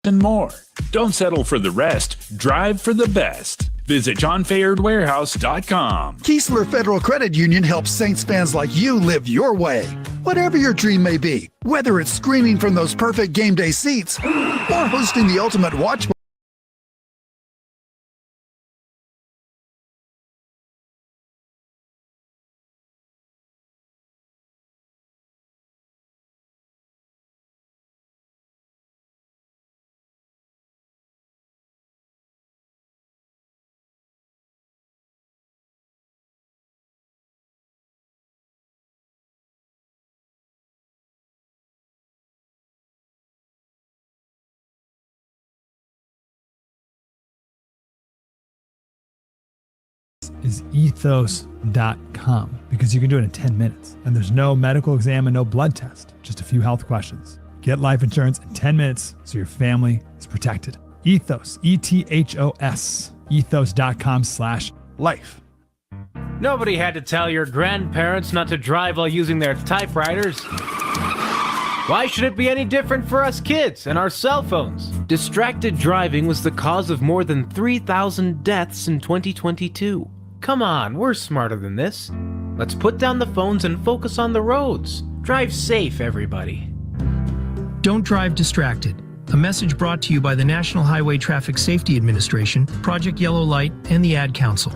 and more. Don't settle for the rest. Drive for the best. Visit johnfayardwarehouse.com. Keesler Federal Credit Union helps Saints fans like you live your way. Whatever your dream may be, whether it's screaming from those perfect game day seats or hosting the ultimate watch party. is ethos.com, because you can do it in 10 minutes and there's no medical exam and no blood test, just a few health questions. Get life insurance in 10 minutes so your family is protected. Ethos, ETHOS, ethos.com/life. Nobody had to tell your grandparents not to drive while using their typewriters. Why should it be any different for us kids and our cell phones? Distracted driving was the cause of more than 3,000 deaths in 2022. Come on, we're smarter than this. Let's put down the phones and focus on the roads. Drive safe, everybody. Don't drive distracted. A message brought to you by the National Highway Traffic Safety Administration, Project Yellow Light, and the Ad Council.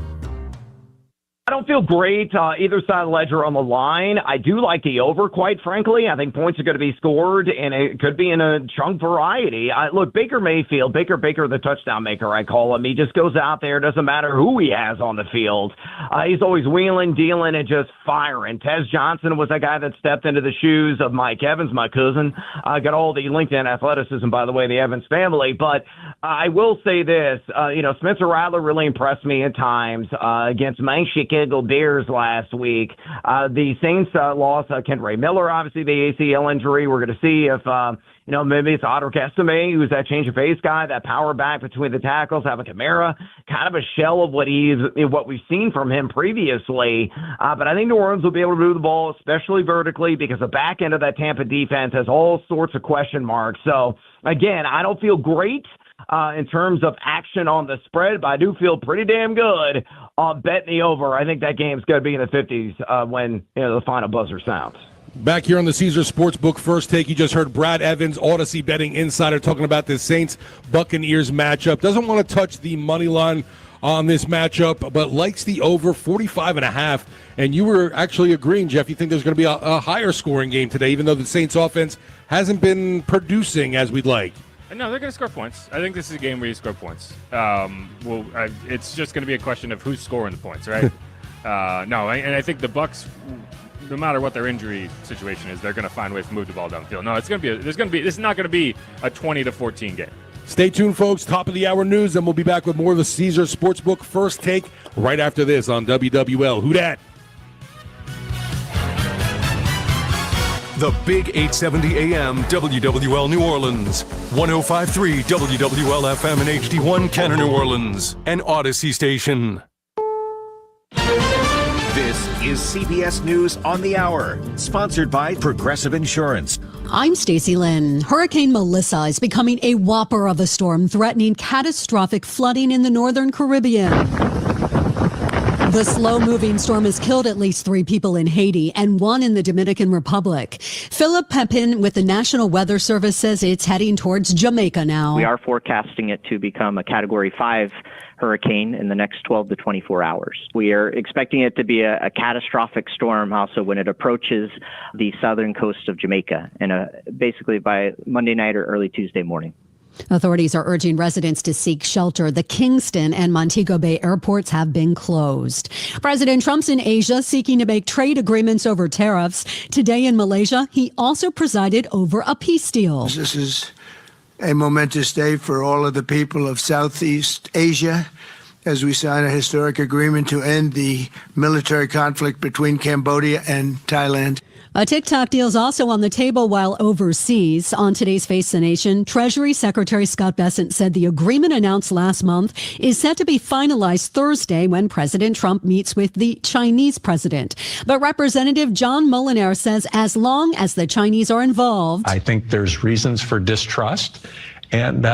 I don't feel great either side of the ledger on the line. I do like the over, quite frankly. I think points are going to be scored, and it could be in a chunk variety. Look, Baker Mayfield, Baker, the touchdown maker, I call him. He just goes out there. Doesn't matter who he has on the field. He's always wheeling, dealing, and just firing. Tez Johnson was that guy that stepped into the shoes of Mike Evans, my cousin. Got all the LinkedIn athleticism, by the way, the Evans family. But I will say this. Spencer Rattler really impressed me at times against my Chicago Bears last week. The Saints lost Kenray Miller, obviously the ACL injury. We're going to see if maybe it's Otto Kestame, who's that change of pace guy, that power back between the tackles, having Kamara, kind of a shell of what we've seen from him previously. But I think New Orleans will be able to move the ball, especially vertically, because the back end of that Tampa defense has all sorts of question marks. So again, I don't feel great in terms of action on the spread, but I do feel pretty damn good on betting the over. I think that game's going to be in the 50s when the final buzzer sounds. Back here on the Caesars Sportsbook First Take, you just heard Brad Evans, Odyssey betting insider, talking about the Saints-Buccaneers matchup. Doesn't want to touch the money line on this matchup, but likes the over 45.5. And you were actually agreeing, Jeff, you think there's going to be a higher scoring game today, even though the Saints offense hasn't been producing as we'd like. No, they're going to score points. I think this is a game where you score points. It's just going to be a question of who's scoring the points, right? And I think the Bucs, no matter what their injury situation is, they're going to find ways to move the ball downfield. No, this is not going to be a 20-14 game. Stay tuned, folks. Top of the hour news, and we'll be back with more of the Caesars Sportsbook First Take right after this on WWL. Who Dat? The Big 870 AM WWL New Orleans, 105.3 WWL FM and HD1 Kenner New Orleans, an Odyssey station. This is CBS News on the Hour, sponsored by Progressive Insurance. I'm Stacey Lynn. Hurricane Melissa is becoming a whopper of a storm, threatening catastrophic flooding in the northern Caribbean. The slow-moving storm has killed at least 3 people in Haiti and 1 in the Dominican Republic. Philip Pepin with the National Weather Service says it's heading towards Jamaica now. We are forecasting it to become a Category 5 hurricane in the next 12 to 24 hours. We are expecting it to be a catastrophic storm also when it approaches the southern coast of Jamaica, and basically by Monday night or early Tuesday morning. Authorities are urging residents to seek shelter. The Kingston and Montego Bay airports have been closed. President Trump's in Asia seeking to make trade agreements over tariffs. Today in Malaysia, he also presided over a peace deal. This is a momentous day for all of the people of Southeast Asia as we sign a historic agreement to end the military conflict between Cambodia and Thailand. A TikTok deal is also on the table while overseas. On today's Face the Nation, Treasury Secretary Scott Bessent said the agreement announced last month is set to be finalized Thursday when President Trump meets with the Chinese president. But Representative John Molinaro says as long as the Chinese are involved, I think there's reasons for distrust. And